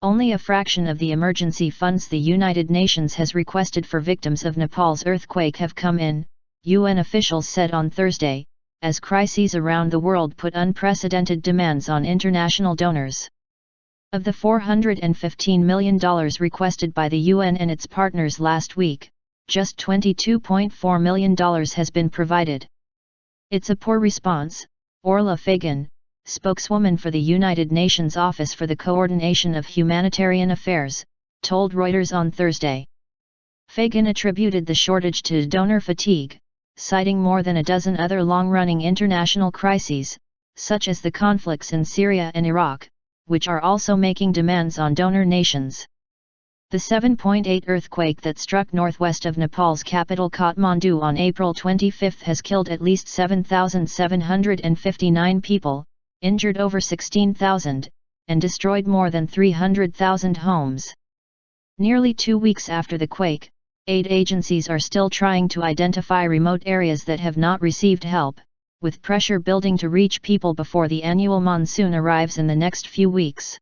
Only a fraction of the emergency funds the United Nations has requested for victims of Nepal's earthquake have come in, UN officials said on Thursday, as crises around the world put unprecedented demands on international donors. Of the $415 million requested by the UN and its partners last week, just $22.4 million has been provided. It's a poor response, Orla Fagan, spokeswoman for the United Nations Office for the Coordination of Humanitarian Affairs, told Reuters on Thursday. Fagan attributed the shortage to donor fatigue, citing more than a dozen other long-running international crises, such as the conflicts in Syria and Iraq, which are also making demands on donor nations. The 7.8 earthquake that struck northwest of Nepal's capital Kathmandu on April 25 has killed at least 7,759 people, injured over 16,000, and destroyed more than 300,000 homes. Nearly 2 weeks after the quake, aid agencies are still trying to identify remote areas that have not received help, with pressure building to reach people before the annual monsoon arrives in the next few weeks.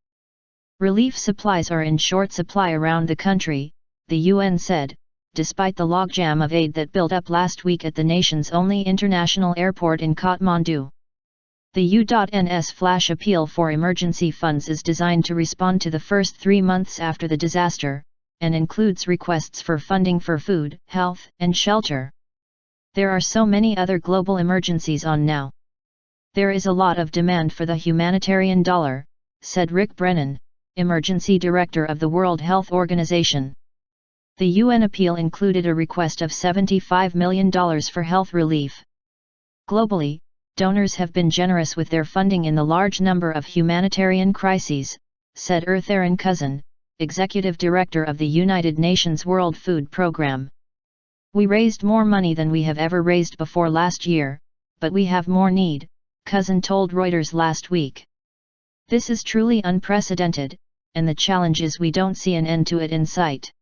Relief supplies are in short supply around the country, the UN said, despite the logjam of aid that built up last week at the nation's only international airport in Kathmandu. The U.N.'s flash appeal for emergency funds is designed to respond to the first 3 months after the disaster, and includes requests for funding for food, health, and shelter. There are so many other global emergencies on now. There is a lot of demand for the humanitarian dollar, said Rick Brennan, Emergency Director of the World Health Organization. The UN appeal included a request of $75 million for health relief. Globally, donors have been generous with their funding in the large number of humanitarian crises, said Erin Cousin, Executive Director of the United Nations World Food Programme. We raised more money than we have ever raised before last year, but we have more need, Cousin told Reuters last week. This is truly unprecedented, and the challenge is we don't see an end to it in sight.